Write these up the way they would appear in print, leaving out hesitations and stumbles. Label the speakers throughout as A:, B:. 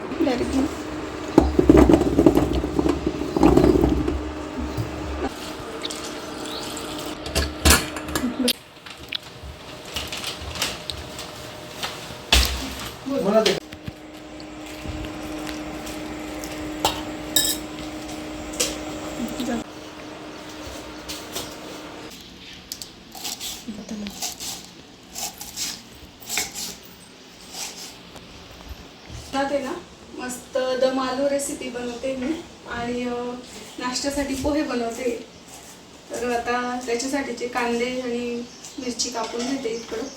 A: Direct ते ना मस्त दम आलू रेसिपी बनवते मी आणि नाश्त्यासाठी पोहे बनवते. तर आता त्याच्यासाठीचे कांदे आणि मिरची कापून घेते इकडं.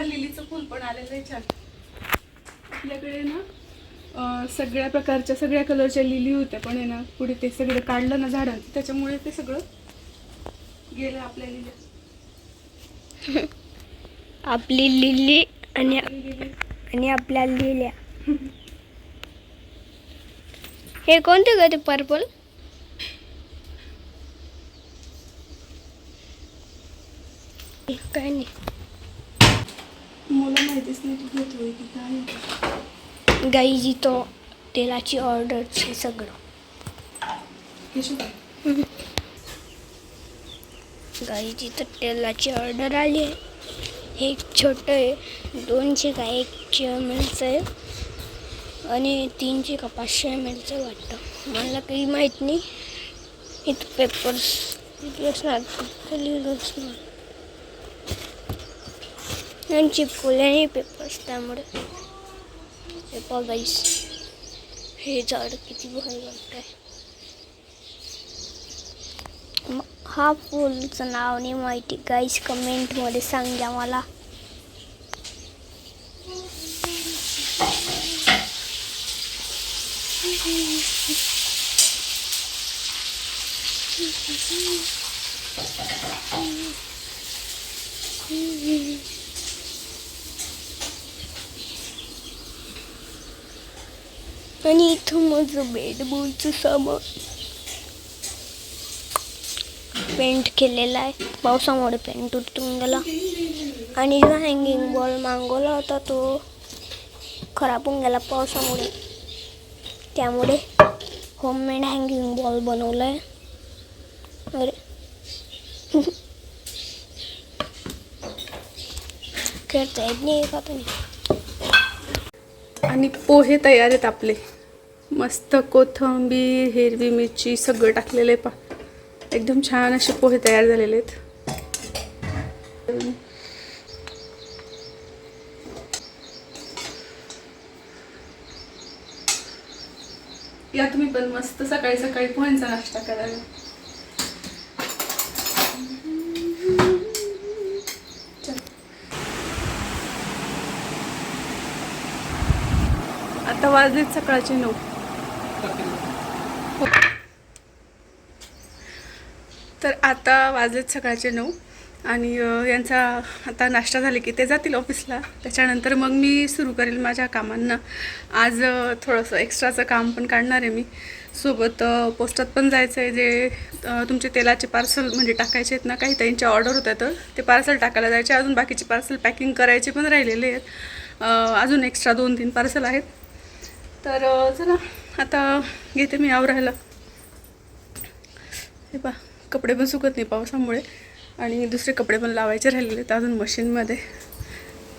A: लिलीचं फूल पण आलेलं आहे छान. आपल्याकडे ना सगळ्या प्रकारच्या सगळ्या कलरच्या लिली होत्या, पण आहे ना पुढे ते सगळं काढलं ना झाडांचं, त्याच्यामुळे ते सगळं गेलं आपल्या लिल्या.
B: आपली लिली आणि आपल्या लिल्या. हे कोणते ग ते पर्पल? काय नाही,
A: मला माहितीच नाही तू घेतोय की काय.
B: गाईजी तो तेलाची ऑर्डर आहे सगळं. गाईची तर तेलाची ऑर्डर आली आहे. हे एक छोटं आहे, 200 का 100 ml आहे आणि 300 का 500 ml वाटतं, मला काही माहीत नाही. इथं पेपर्स असणार, लिहिलं असणार आणि चिपकवल्याने पेपर्स, त्यामुळे पेपर. गाईस हे झाड किती भारी वाटतंय. हा फुलचं नाव नाही माहिती गाईस, कमेंटमध्ये सांगा मला. आणि इथं माझं बेडबॉलचं सामान पेंट केलेला आहे. पावसामुळे पेंट उतरून गेला आणि जो हँगिंग बॉल मागवला होता तो खराब होऊन गेला पावसामुळे, त्यामुळे होममेड हँगिंग बॉल बनवला आहे. अरे खेळता येत नाही का तुम्ही.
A: आणि पोहे तयार आहेत आपले. मस्त कोथिंबीर, हिरवी मिरची सगळं टाकलेलं आहे. एकदम छान असे पोहे तयार झालेले आहेत. या तुम्ही पण मस्त सकाळी सकाळी पोह्यांचा नाश्ता करायला. आता वाजलेत सकाळचे 9. तर आता वाजलेत सकाळचे 9 आणि यांचा आता नाश्ता झाले की ते जातील ऑफिसला. त्याच्यानंतर मग मी सुरू करेल माझ्या कामांना. आज थोडंसं एक्स्ट्राचं काम पण काढणार आहे मी. सोबत पोस्टात पण जायचं आहे. जे तुमचे तेलाचे पार्सल म्हणजे टाकायचे आहेत ना, काही त्यांच्या ऑर्डर होत्या, तर ते पार्सल टाकायला जायचे. अजून बाकीचे पार्सल पॅकिंग करायचे पण राहिलेले आहेत. अजून एक्स्ट्रा 2-3 पार्सल आहेत. तर चला आता घेते मी आवरायला. हे पहा, कपडे पण सुकत नाही पावसामुळे आणि दुसरे कपडे पण लावायचे राहिलेले आहेत अजून मशीनमध्ये.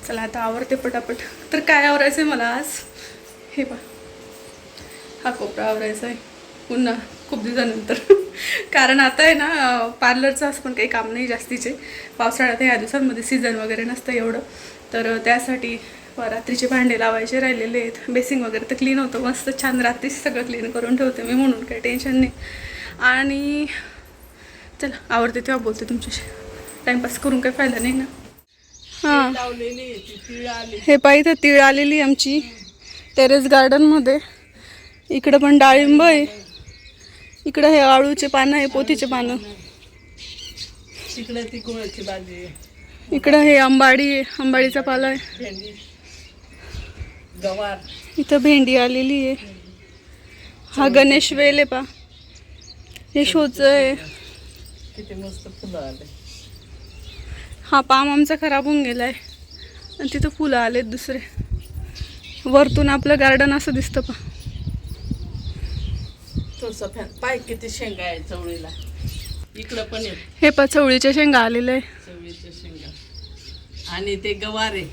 A: चला आता आवरते पटापट. तर काय आवरायचं आहे मला आज, हे पहा, हा कोपरा आवरायचा आहे पुन्हा खूप दिवसानंतर. कारण आता आहे ना पार्लरचं असं पण काही काम नाही जास्तीचे. पावसाळ्यात ह्या दिवसांमध्ये सीझन वगैरे नसतं एवढं, तर त्यासाठी रात्रीचे भांडे लावायचे राहिलेले आहेत. बेसिंग वगैरे तर क्लीन होतं मस्त छान, रात्रीच सगळं क्लीन करून ठेवते मी, म्हणून काही टेन्शन नाही. आणि चला आवडते तेव्हा बोलते तुमच्याशी, टाईमपास करून काही फायदा नाही ना. हां, हे पाहिजे तर तीळ आलेली आमची टेरेस गार्डनमध्ये. इकडं पण डाळिंब आहे, इकडं हे आळूचे पानं आहे, पोथीचे पानं.
C: तिकडे ती कोळची भाजी आहे.
A: इकडं हे आंबाडी आहे, आंबाडीचा पाला आहे.
C: भेंडी गवार
A: इथं भेंडी आलेली आहे. हा गणेश वेल आहे पा. हे शोचं आहे.
C: किती मस्त फुलं आले.
A: हा पाम आमचा खराब होऊन गेलाय आणि तिथं फुलं आलेत दुसरे. वरतून आपलं गार्डन असं दिसतं पा.
C: थोडस पाय किती शेंगा आहे चवळीला. इकडं पण आहे
A: हे पा चवळीच्या शेंगा आलेल्या आहे.
C: चवळीच्या शेंगा आणि ते गवार आहे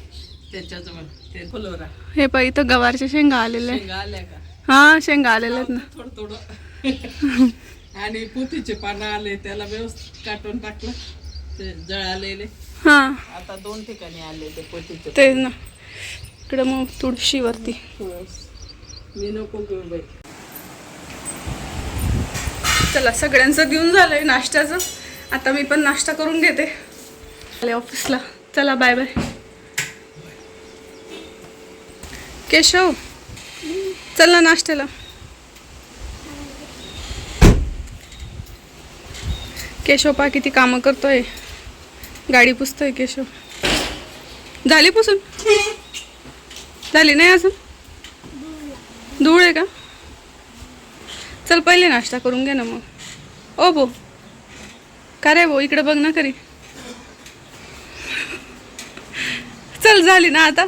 C: त्याच्याजवळ ते फुलोरा.
A: हे पा इथं गवारच्या शेंगा आलेल्या आहे.
C: शेंगा आल्या का?
A: हा शेंगा आलेल्या आहेत ना.
C: थोडं थोडं आणि पुतीचे पानं आले त्याला व्यवस्थित काटून टाकलं ते जळालेले.
A: हा
C: आता 2 ठिकाणी आले ते पोतीचे.
A: तेच ना. इकडं मग तुळशी वरती.
C: मी नको घेऊ बाई.
A: चला सगळ्यांचं देऊन झालंय नाश्त्याचं. आता मी पण नाश्ता करून घेते. आले ऑफिसला. चला बाय बाय. केशव चल ना नाश्त्याला. केशव पा किती कामं करतोय. गाडी पुसतोय केशव. झाली पुसून? झाली नाही अजून? धूळ आहे का? चल पहिले नाश्ता करून घे ना मग. ओ बो का रे बो इकडे बघ ना करी. चल झाली ना आता.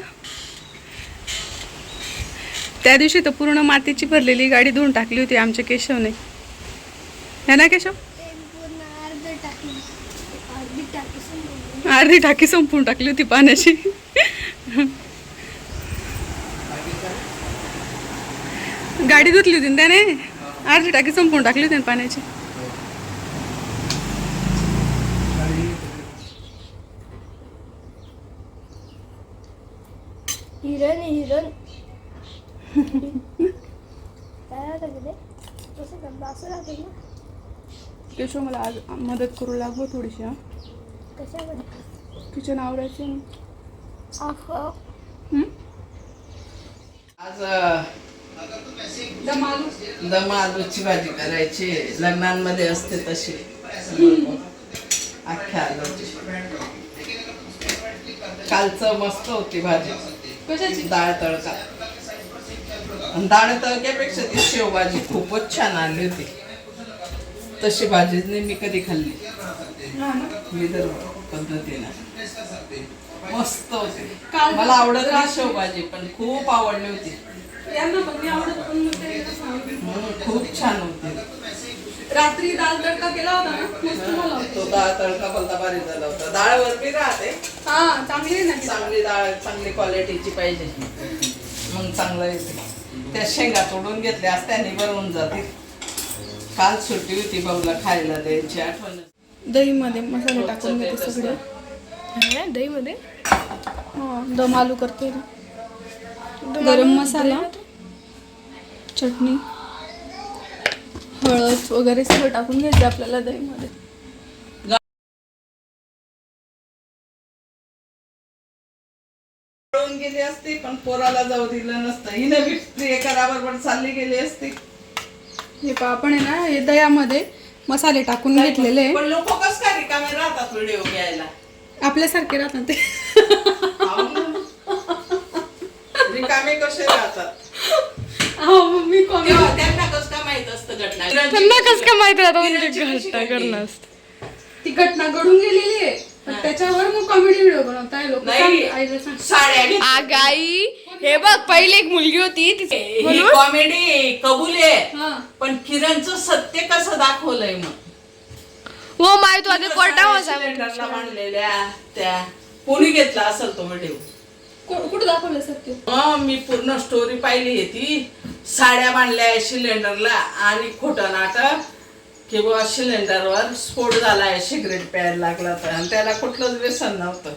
A: त्या दिवशी तर पूर्ण मातीची भरलेली गाडी धुवून टाकली होती आमच्या केशवने. है ना केशव? अर्धी टाकी संपून टाकली होती पाण्याची. गाडी धुतली होती ना त्याने. अर्धी टाकी संपून टाकली होती ना पाण्याची.
B: हिरण हिरण काय राहतं तिथे कसं करता असं राहतं ना.
A: केशव मला आज मदत करू लागलो थोडीशी. हा
B: कशामध्ये
A: किचन आवरायचं.
C: आज दम आलूची भाजी करायची. लग्नांमध्ये असते तशी अख्ख्या आलूची. कालचं मस्त होती भाजी.
A: कशाची?
C: डाळ तडका. डाळ तडक्यापेक्षा ती शेवभाजी खूपच छान आली होती. तशी भाजी नाही मी कधी खाल्ली. विदर्भ पद्धतीनं मस्त होती. मला आवडत नाही शेवभाजी पण खूप आवडली होती. खूप छान होती.
A: रात्री दाल तडका केला होता ना. मस्त झाला होता.
C: तो डाळ तडका भलता भारी झाला होता. डाळ वरती राहते.
A: हा चांगली आहे ना.
C: चांगली डाळ चांगली क्वालिटीची पाहिजे मग चांगलं येते. त्या शेंगा तोडून घेतल्या असत्या आणि बनवून जाते. काल सुट्टी होती बाबूला खायला द्यायची आठवण.
A: दही मध्ये मसाले टाकून घेते सगळे.
B: दही मध्ये
A: हा दम आलू करते ना. गरम मसाला चटणी हळद वगैरे सगळं टाकून घ्यायचं आपल्याला दही मध्ये.
C: पळून गेली असती पण पोराला जाऊ दिलं नसतं. हिने बी प्रियकराबरोबर चालली गेली असती.
A: हे पहा आपण आहे ना हे दह्यामध्ये मसाले टाकून घेतलेले.
C: पण लोक कस काय रिकामे राहतात व्हिडिओ घ्यायला.
A: आपल्यासारखे राहतात ते.
C: रिकामे कसे राहतात.
A: मी
C: तेव्हा त्यांना कस काय माहित असतं घटना.
A: त्यांना कसं काय माहिती घटना करणं असतं. ती घटना घडून गेलेली आहे पण त्याच्यावर मग कॉमेडी व्हिडिओ बनवताय लोक.
C: साड्या
B: आगाई हे बघ पहिली एक मुलगी होती
C: ही कॉमेडी कबूल आहे.
A: हा
C: पण किरणचं सत्य कसं दाखवलंय मग.
B: हो माय तू आधी कोर्टा
C: सिलेंडरला बांधलेल्या त्या कोणी घेतला असेल तो व्हिडिओ.
A: कुठं दाखवलं सत्य?
C: मी पूर्ण स्टोरी पाहिली आहे. ती साड्या बांधल्या सिलेंडरला आणि खोटं नाटक किंवा सिलेंडरवर स्फोट झालाय सिगरेट प्यायला लागला तर आणि त्याला कुठलंच व्यसन नव्हतं.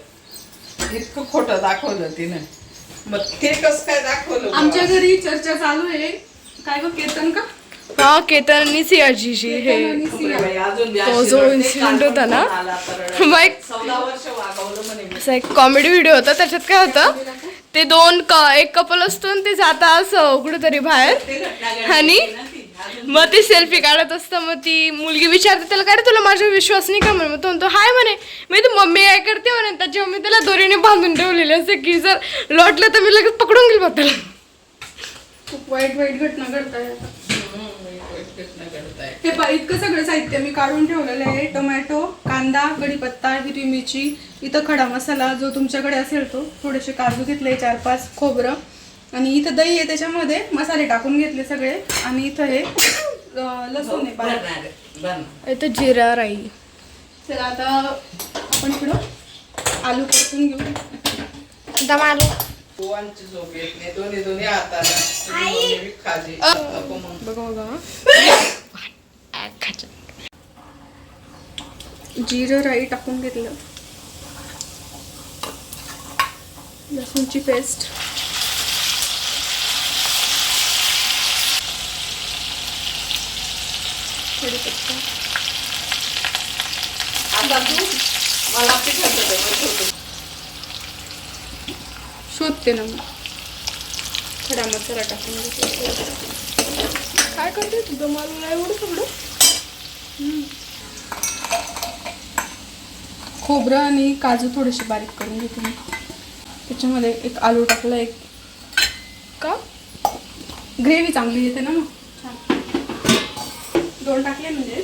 C: इतकं खोटं दाखवलं तिने. मग ते कसं काय दाखवलं.
A: आमच्या घरी चर्चा चालू आहे. काय गं केतन का?
B: हा केतन सियाजीशी हे तो जो इन्सिडेंट होता ना बाई
C: 14 वर्ष वागवलं म्हणे.
B: असा एक कॉमेडी व्हिडिओ होता. त्याच्यात काय होतं ते एक कपल असतो आणि ते जाता असं कुठेतरी बाहेर आणि मग ती सेल्फी काढत असतं, मग ती मुलगी विचारते त्याला, काय रे तुला माझ्यावर विश्वास नाही का म्हणे. मग तो म्हणतो हाय म्हणे. मी तर मम्मी काय करते म्हणे, त्याची मम्मी त्याला दोरीने बांधून ठेवलेले असते की जर लोटलं तर मी लगेच पकडून घेईल त्याला.
A: खूप वाईट वाईट घटना घडताय आता. हे पहा, इतकं सगळं साहित्य मी काढून ठेवलेलं आहे. टोमॅटो, कांदा, कढीपत्ता, हिरवी मिरची, इथं खडा मसाला जो तुमच्याकडे असेल तो, थोडेसे काजू घेतले 4-5, खोबरं, आणि इथं दही आहे त्याच्यामध्ये मसाले टाकून घेतले सगळे, आणि इथं हे लसूण आहे बारीक.
B: इथं जिरा राई.
A: चला आता आपण इकडं आलू परतून घेऊ.
B: दम आलू.
C: पोवांची झोप येत नाही, दोन्ही हाताला खाजी नको मग.
B: बघा बघा.
A: जिरं राई टाकून घेतलं, लसूणची पेस्ट, कढीपत्ता.
C: आता तू मला पिठाचं डबं ठेवतो.
A: शोधते ना मग. खडा मसाला टाकून घेतला.
B: काय करते तुझं मला नाही एवढं सगळं.
A: खोबरं आणि काजू थोडेसे बारीक करून घेते मी. त्याच्यामध्ये एक आलू टाकला, एक
B: का
A: ग्रेव्ही चांगली येते ना मग. छान. 2 टाकले म्हणजे.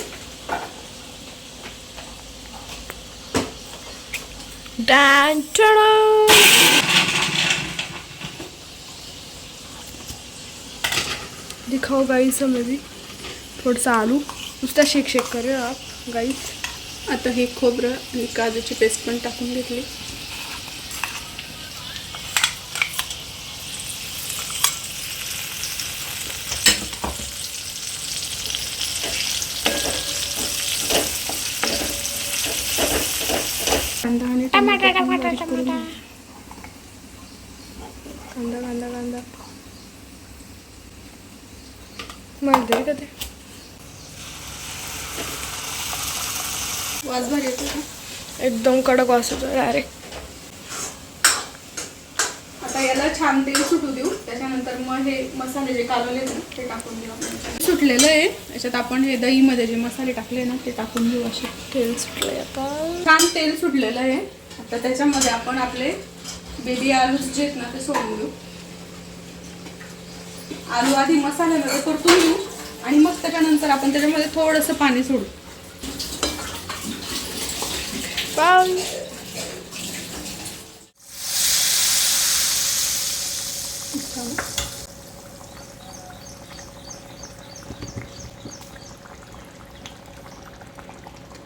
B: दिखाओ गाइस हमें भी थोड़ा सा आलू, उसका शेक शेक कर रहे हो आप गाइस.
A: आता हे खोबरं आणि काजूची पेस्ट पण टाकून घेतली. कांदा आणि
B: टमाटा
A: टमाटर पण
B: टमाटा
A: बारीक करून
B: टमाटा.
A: घे. कांदा कांदा कांदा
B: माहिती का ते
A: वास भारी येतो का?
B: एकदम कडक वास येतो डायरेक्ट.
A: आता याला छान तेल सुटू देऊ. त्याच्यानंतर मग हे मसाले जे कालवले ना ते टाकून देऊ आपण. सुटलेलं आहे. याच्यात आपण हे दहीमध्ये जे मसाले टाकले ना ते टाकून घेऊ. असे
B: तेल सुटलंय आता.
A: छान तेल सुटलेलं आहे. आता त्याच्यामध्ये आपण आपले बेबी आलू जे आहेत ना ते सोडून देऊ. आलू आधी मसाल्यामध्ये परतून घेऊ आणि मग त्याच्यानंतर आपण त्याच्यामध्ये थोडंसं पाणी सोडू.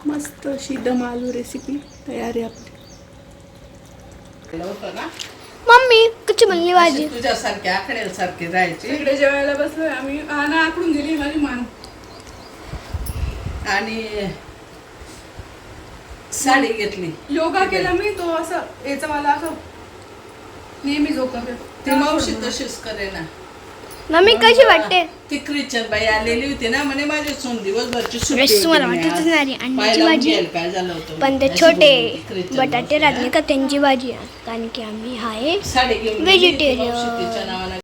A: मस्त अशी दम आलू रेसिपी तयार आहे आपली.
C: होतं ना
B: मम्मी कच्ची बनली भाजी.
C: अशी तुझ्यासारखी आखडेलसारखी राहायची
A: इकडे जेवायला बसलोय आम्ही. ना आकडून गेली माझी मान.
C: आणि साडी घेतली.
A: योगा केला मी. तो असं याचा मला असं नेहमी झोपत
C: ती मावशी तशीच करे ना.
B: मम्मी कशी वाटते.
C: ती ख्रिश्चन बाई आलेली होती ना, म्हणे माझी सून दिवसभरची सुट्टी
B: रस
C: होती
B: मला
C: म्हणे
B: वाटतच
C: आज.
B: नाही अंड्याची
C: पाहायला
B: भाजी
C: गेल काय झालं होतं
B: पण ते
C: अशी
B: छोटे
C: बोलली ख्रिश्चन
B: बटाटे
C: मावशी.
B: राहते का त्यांची भाजी आहे. कारण की आम्ही आहे
C: साडी घेऊन गेली ती
B: Vegetarian.
C: मावशी तिच्या नावानं.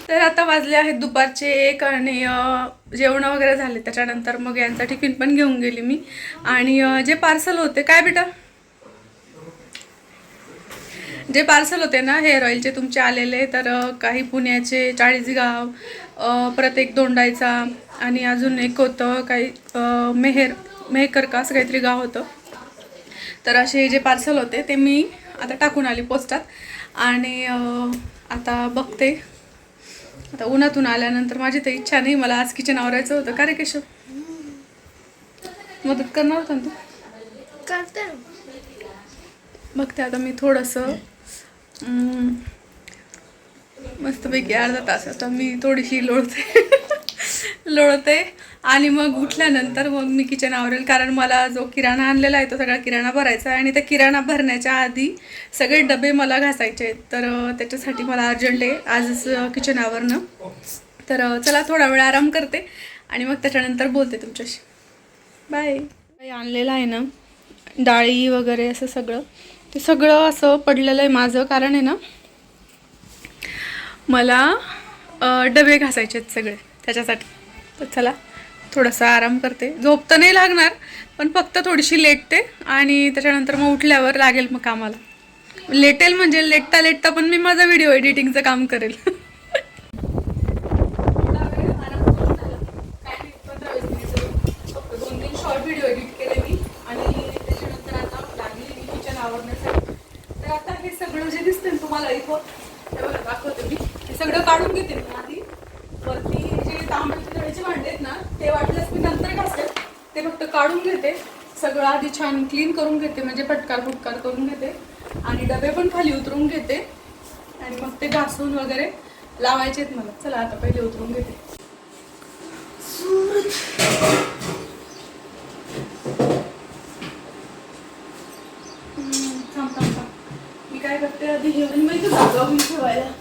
A: तर आता वाजले आहेत दुपारचे 1 आणि जेवण वगैरे झाले. त्याच्यानंतर मग यांचा टिफिन पण घेऊन गेली मी. आणि जे पार्सल होते काय बेटा, जे पार्सल होते ना हेअर ऑइलचे तुमचे आलेले, तर काही पुण्याचे, चाळीसगाव, परत एक दोंडाईचा आणि अजून एक होतं काही मेहकर का असं काहीतरी गाव होतं. तर असे जे पार्सल होते ते मी आता टाकून आली पोस्टात. आणि आता बघते. आता उन्हातून आल्यानंतर माझी तर इच्छा नाही. मला आज किचन आवरायचं होतं. का रे केशव, मदत करणार होता ना तू?
B: करते.
A: बघते आता मी थोडंसं मस्तपैकी अर्धा तास आता मी थोडीशी लोळते आणि मग उठल्यानंतर मग मी किचन आवरेल. कारण मला जो किराणा आणलेला आहे तो सगळा किराणा भरायचा आहे आणि त्या किराणा भरण्याच्या आधी सगळे डबे मला घासायचे आहेत. तर त्याच्यासाठी मला अर्जंट आहे आजच किचन आवरणं. तर चला थोडा वेळ आराम करते आणि मग त्याच्यानंतर बोलते तुमच्याशी. बाय. आणलेलं आहे ना डाळी वगैरे असं सगळं, ते सगळं असं पडलेलं आहे माझं, कारण आहे ना मला डबे घासायचे आहेत सगळे त्याच्यासाठी. तर चला थोडासा आराम करते. झोप तर नाही लागणार पण फक्त थोडीशी लेटते आणि त्याच्यानंतर मग उठल्यावर लागेल मग कामाला. लेटेल म्हणजे लेटता लेटता पण मी माझा व्हिडिओ एडिटिंगचं काम करेल. फक्त 2-3 शॉर्ट व्हिडिओ एडिट केले मी आणि त्याच्यानंतर आता लागली मी किचन आवरण्यासाठी. तर आता हे सगळं जे दिसतं ना तुम्हाला इथं, हे बघा दाखवते मी, हे सगळं काढून घेते मी आधी. वरती जे तांबडे तळेचे भांडे आहेत ना ते वाटल्यास मी नंतर घासते, ते फक्त काढून घेते. सगळं आधी छान क्लीन करून घेते, म्हणजे पटकार फुटकार करून घेते आणि डबे पण खाली उतरून घेते आणि मग ते घासून वगैरे लावायचे आहेत मला. चला आता पहिले उतरून घेते. थांब मी काय करते आधी घेऊन माहिती जागा होऊन ठेवायला.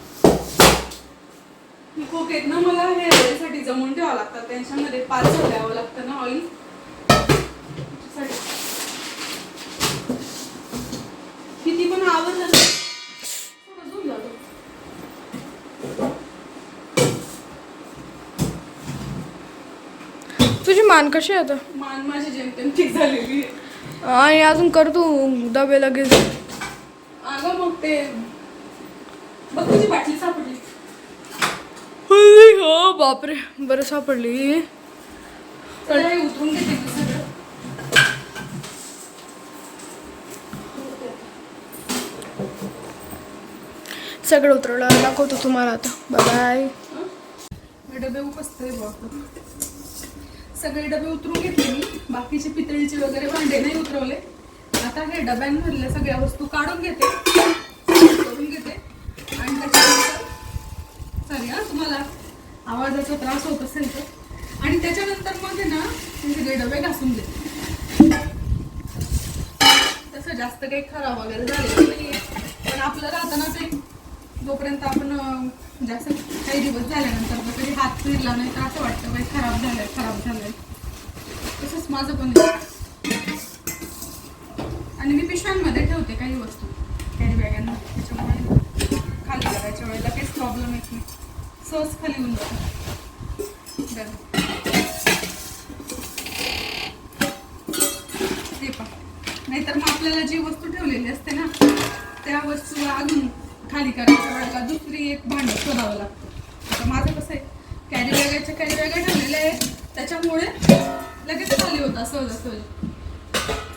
A: मी खूप आहेत ना, मला हे ऑइलसाठी जमवून ठेवावं लागतात, त्यांच्यामध्ये पार्सल द्यावं लागतं ना ऑइल. किती पण आवडलं ना अजून जातो.
D: तुझी मान कशी आहे आता?
A: मान माझी जेमतेम ठीक झालेली आहे.
D: आणि अजून कर तू डबे लगेच.
A: अगं मग ते बघ तुझी बाटली सापडली.
D: हो बापरे, बरं सापडली.
A: चला हे उतरून घेते मी सगळं.
D: सगळं उतरवलं दाखवतो तुम्हाला आता. बाय.
A: हे डबे उपसते बापरे. सगळे डबे उतरून घेतले मी, बाकीचे पितळीचे वगैरे भांडे नाही उतरवले. आता हे डब्यांमधल्या सगळ्या वस्तू काढून घेते, करून घेते आणि त्याच्यानंतर सॉरी हा तुम्हाला आवाजाचा त्रास होत असेल तर. आणि त्याच्यानंतर मग आहे ना हे सगळे डबे घासून घेते. तसं जास्त काही खराब वगैरे झालेलं नाही आहे, पण आपलं राहतं ना ते, जोपर्यंत आपण जास्त काही दिवस झाल्यानंतर कधी हात फिरला नाही तर असं वाटतं बाई खराब झालंय. तसंच माझं पण. आणि मी पिशव्यांमध्ये ठेवते काही वस्तू कॅरी बॅगांना, त्याच्यामुळे खाली करायच्या वेळेला काहीच प्रॉब्लेम येत नाही, सहज खाली होऊन जातं. ते पण नाहीतर मग आपल्याला जी वस्तू ठेवलेली असते ना त्या वस्तू अजून खाली करायच्या वेळेला दुसरी एक भांडं शोधावं लागतं. आता माझं कसं आहे, कॅरी बॅगा ठेवलेल्या आहेत त्याच्यामुळे लगेच खाली होता सहज.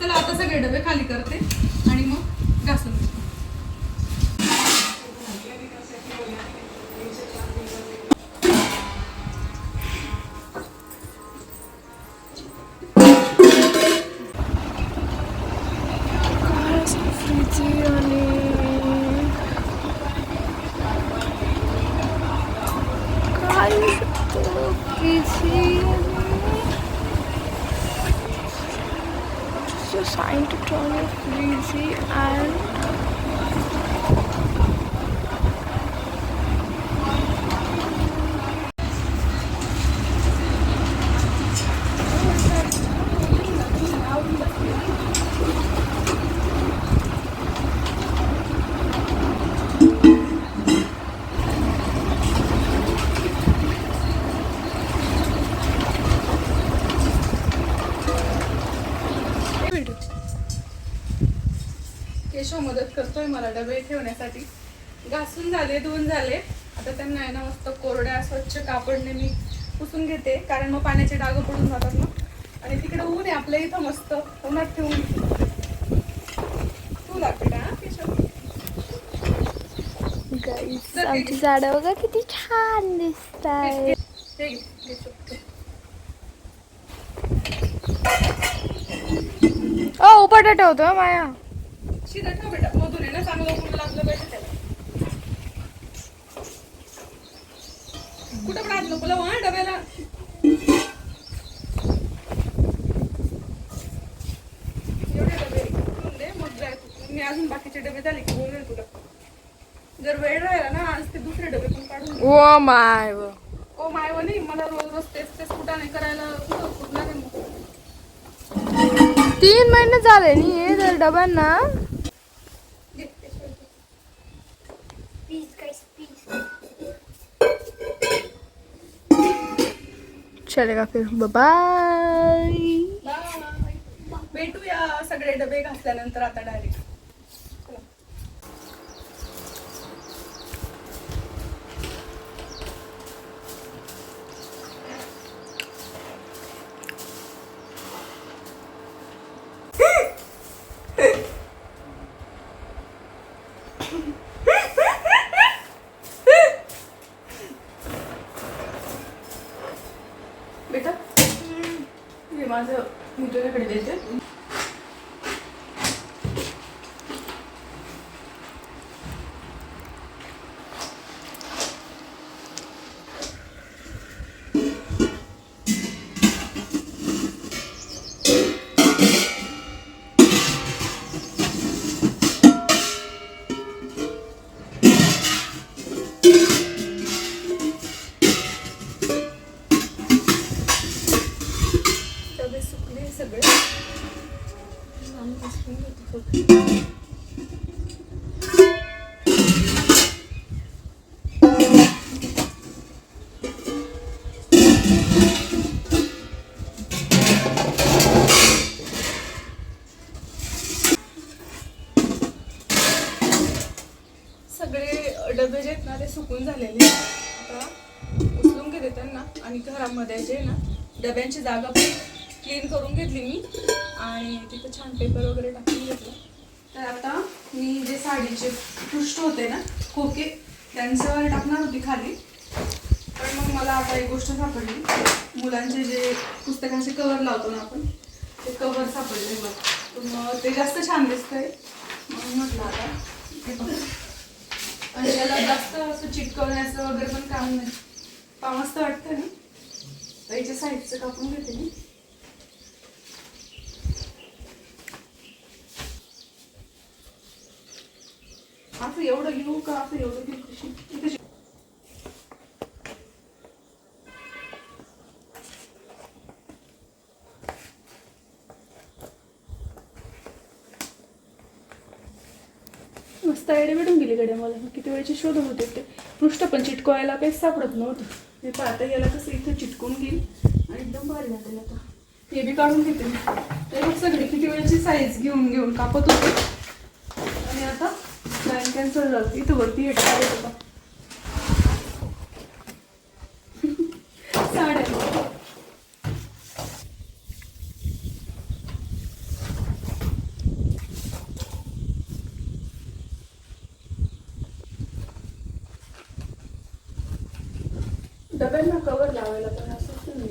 A: चला आता सगळे डबे खाली करते आणि मग घासून घेते.
D: Just trying to turn it freezy and
A: Keshav मदत करतोय मला डबे ठेवण्यासाठी. घासून झाले, धुवून झाले. आता त्यांना आहे ना मस्त कोरड्या स्वच्छ कापडने मी पुसून घेते, कारण मग पाण्याचे डाग पडून जातात ना. आणि तिकडे ऊन आहे आपल्या इथं, मस्त उन्हात ठेवून तू लागते का केशव.
D: गाईस आमची झाडं बघा किती छान दिसताय. ओ बटाटा होतो माया.
A: शिदा ठेव बेटा, मधून आहे ना चांगलं ऊन लागलं पाहिजे त्याला. कुठं पण हात नको लावू हा डब्याला. एवढे डबे ठेवून दे, मग जाय तू. मी अजून बाकीचे डबे झाले की बोलवेल तुला. जर वेळ राहिला ना आज ते दुसरे डबे पण काढून.
D: Oh my.
A: नको मायव नाही, मला रोज रोज तेच तेच कुठाने करायला कुठणार आहे मग.
D: 3 महिने झाले नाही हे तर डब्यांना. चलेगा फिर बाय.
A: बाय. भेटूया सगळे डबे घासल्यानंतर आता डायरेक्ट. बेटा हे माझं मी तुझ्याकडे देते. डबे सुकले सगळे. आम्ही घासून घेतो सगळे. सगळे डबे जे आहेत ना ते सुकून झालेले आहेत. आता उचलून घेते त्यांना आणि घरामध्ये जे आहे ना डब्यांची जागा पण क्लीन करून घेतली मी आणि तिथं छान पेपर वगैरे टाकून घेतलं. तर आता मी जे साडीचे पृष्ठ होते ना खोके त्यांच्यावर टाकणार होती खाली, पण मग मला आता एक गोष्ट सापडली. मुलांचे जे पुस्तकांचे कवर लावतो ना आपण ते कवर सापडले मला. तर मग ते जास्त छान दिसतंय म्हणून म्हटलं आता हे बघ. आणि त्याला जास्त असं चिटकवण्याचं वगैरे पण काम नाही. मस्त वाटतं ना. तर याच्या साईडचं कापून घेते मी. असं एवढं घेऊ का असं एवढं घेऊ कशी. मस्त आयडिया भेटून गेली गड्या मला. किती वेळची शोधत होते ते पृष्ठ पण चिटकवायला काहीच सापडत नव्हतं. हे पाहता याला कसं इथं चिटकून घेईल आणि एकदम भारी वाटेल. आता हे बी काढून घेते मी. ते मग सगळे किती वेळची साईज घेऊन घेऊन कापत होते आणि आता लाईन कॅन्सल झालं. इथं वरती हे टाकत होता साड्या. डब्यांना कवर लावायला पण असंच नाही,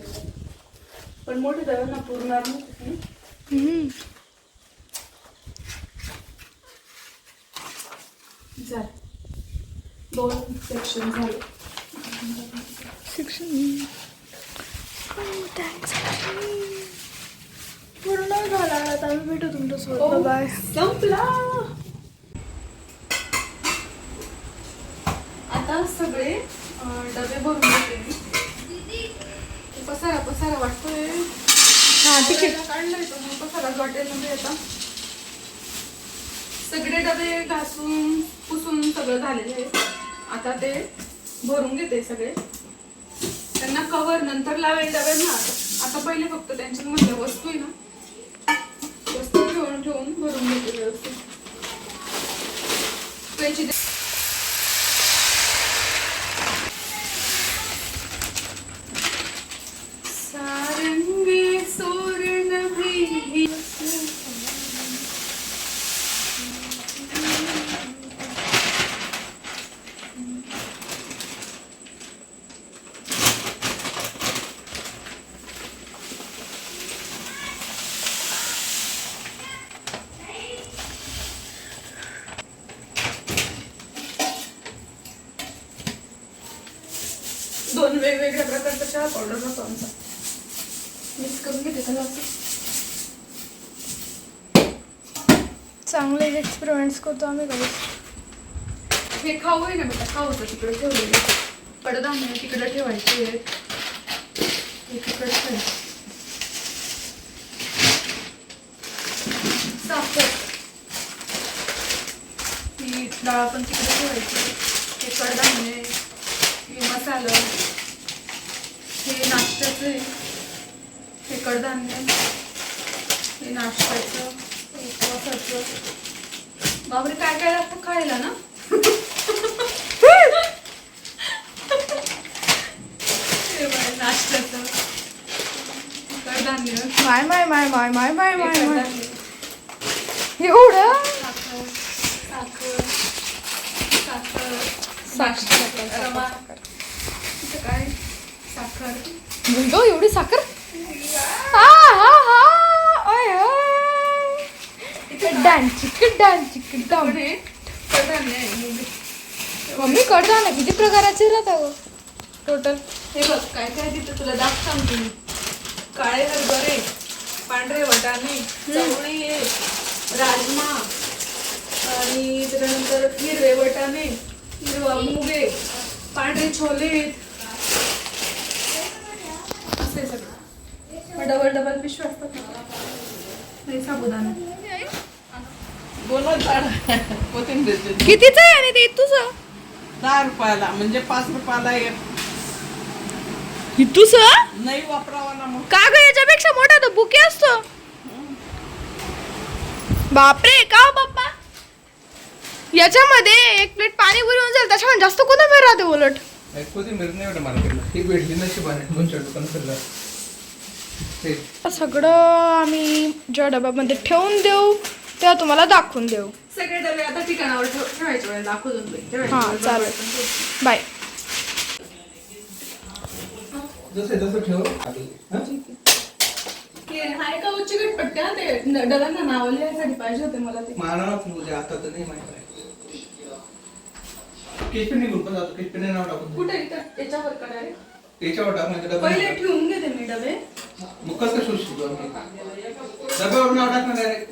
A: पण मोठे डब्यांना पुरणार नाही. झाले 2 सेक्शन झाले.
D: पूर्ण झाला. आता आम्ही भेटू तुमच्यासोबत. बाय.
A: संपला. आता सगळे डबे भरून घेते मी. पसारा पसारा वाटतोय. काढलाय तो मग पसाराच वाटेल म्हणजे. आता सगळे डबे घासून पुसून सगळं झालेलं आहे. आता ते भरून घेते सगळे. त्यांना कवर नंतर लावेल डब्यांना. आता पहिले फक्त त्यांच्यामधल्या वस्तू आहे ना वस्तू ठेवून ठेवून भरून घेते व्यवस्थित. त्यांची सारंगी सोरण भी. दोन वेगवेगळ्या प्रकारचा चहा पावडर राहतो आमचा. मिक्स करून घेते त्याला असं.
D: चांगले एक्सपेरिमेंट्स करतो आम्ही काही.
A: हे खाऊ आहे ना बेटा, खाऊ होतं तिकडे ठेवलेलं. कडधान्य तिकडे ठेवायचे आहेत. एकीकडे ठेव. साखर ही डाळ पण तिकडे ठेवायची. हे कडधान्य, हे मसाला, हे नाश्त्याचे, हे कडधान्य, हे नाश्त्याचं, उपवासाचं. बापरे काय काय लागतं खायला ना. हे बघ, नाश्त्याचं कडधान्य,
D: माय माय माय माय माय माय
A: हे
D: माय माय
A: कडधान्य,
D: एवढं
A: साखर साखर साखर रवा. इथं काय साखर.
D: म्हणतो एवढी साखर. हा हा हा ओय ओय डान्स
A: पण हे कडधान्य आहे.
D: मम्मी कडधान्य किती प्रकाराचे राहतात टोटल?
A: हे बघ काय काय तिथं तुला सांगते मी. काळे हरभरे, पांढरे वाटाणे, चवळी आहे, राजमा आणि त्याच्यानंतर हिरवे वाटाणे, हिरवा मूग आहे, पांढरे छोले आहेत. असं आहे सगळं. डबल डबल पिशव्या असतात ना. हे साबुदाणा.
C: बोलत झाड कोथिंबीर
D: कितीच आहे आणि ते तुझं
C: 10 रुपयाला म्हणजे 5 रुपयाला एक.
D: तुझं
C: नाही वापरावा ना मग.
D: का ग याच्यापेक्षा मोठा तो बुके असतो. बापरे का हो बाप्पा. याच्यामध्ये एक प्लेट पाणीपुरी होऊन जाईल त्याच्यामध्ये जास्त कोथिंबीर राहते उलट.
E: कोथिंबीर नाही एवढं मार्केटला ही भेटली नशिबाने 2-4 दुकान फिरला ते
D: सगळं आम्ही ज्या डब्यामध्ये ठेवून देऊ तेव्हा तुम्हाला दाखवून देऊ.
A: सगळे डबे आता ठिकाणावर ठेवायचे वेळेला दाखवून
D: हां चालेल बाय.
E: जसं ठेव आधी
A: हाय का उच्च गटपट्ट्या ते डब्यांना नाव लिहायसाठी पाहिजे होते मला ते.
E: मानाला तुझ्या आता तर नाही माहिती आहे. किचपेन ग्रुप जातो किचपेन नाव टाकून
A: कुठे इथं याच्यावर करा रे.
E: याच्यावर टाक म्हणजे
A: पहिले
E: डबा
A: ठेवून घेते मी डबे.
E: मग कसं शोधशील डब्यावर नाव टाकणार डायरेक्ट.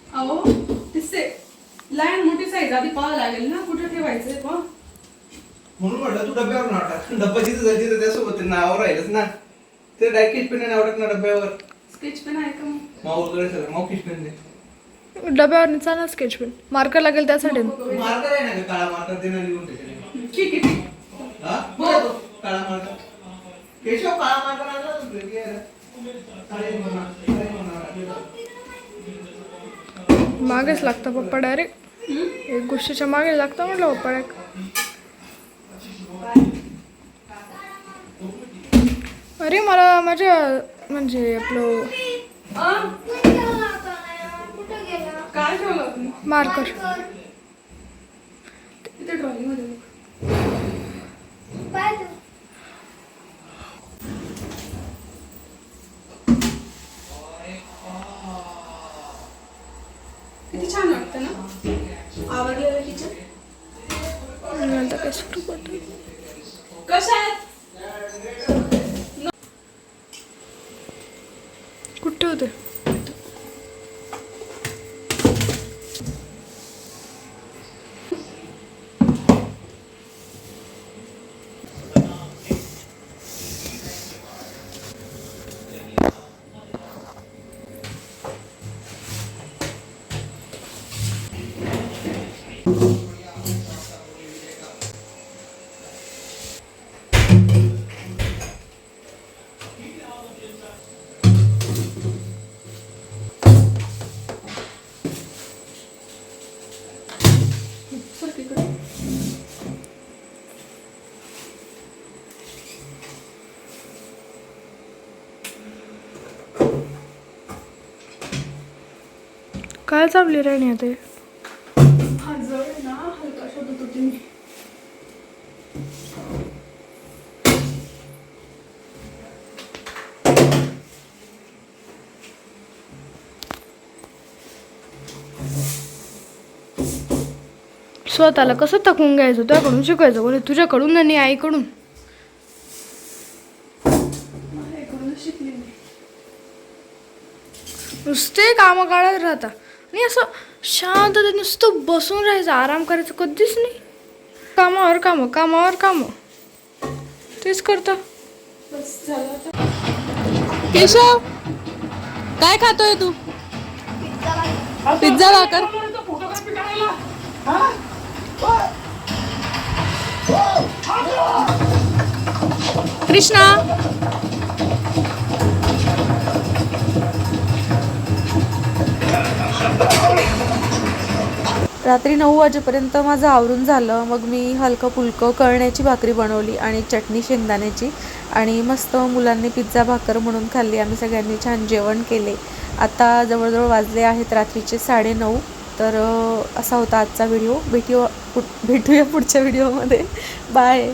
A: अहो दिसते लहान मोठी साईज आधी पाहावं लागेल ना कुठे ठेवायचंय पण.
E: म्हणून म्हटलं तू डब्यावर नाव टाक. डब्बा जिथं जाईल तिथं त्यासोबत नाव राहिलंच ना. ते डायरेक्ट किचपेन नाव टाकणार डब्यावर.
A: स्केच पेन आहे का मग?
E: माऊकडे सगळं माऊ किचपेन दे.
D: डब्यावर चालणार स्केच पेन मार्कर लागेल त्यासाठी.
E: मार्कर आहे ना काळा मार्कर दे ना लिहून त्याच्याने.
A: ठीक आहे ठीक.
E: हा हो काळा मार्कर केशव काळा मार्कर आणला
D: मागेच लागतं पप्पा डायरेक्ट. एक गोष्टीच्या मागे लागतं म्हटलं पप्पा डायरेक्ट. अरे मला माझ्या म्हणजे आपलं
A: काय ठेवलं तुम्ही?
D: मार्कर
A: इथे ट्रॉली मध्ये बघ. किती छान वाटतं ना. आवडलेलं किचन.
D: आता काय सुरू करतो.
A: कशा आहेत?
D: कुठे होते काय चालली राणी आता.
A: हा जळ आहे ना हलका शोधत होते मी.
D: स्वतःला कसं थकून घ्यायचं त्याकडून शिकायचं कोणी तुझ्याकडून आणि आईकडून.
A: मला इकडूनच शिकले मी.
D: नुसते कामं काढत राहता आणि असं शांततेत नुसतं बसून राहायचं आराम करायचं कधीच नाही. कामावर कामं कामावर कामं. तेच करतो.
A: केशव काय खातोय तू? पिझ्झा भाकर. कृष्णा
F: रात्री 9 वाजेपर्यंत माझं आवरून झालं. मग मी हलकं फुलकं कळण्याची भाकरी बनवली आणि चटणी शेंगदाण्याची आणि मस्त मुलांनी पिझ्झा भाकर म्हणून खाल्ली. आम्ही सगळ्यांनी छान जेवण केले. आता जवळजवळ वाजले आहेत रात्रीचे 9:30. तर असा होता आजचा व्हिडिओ. भेटूया पुढच्या व्हिडिओमध्ये. बाय.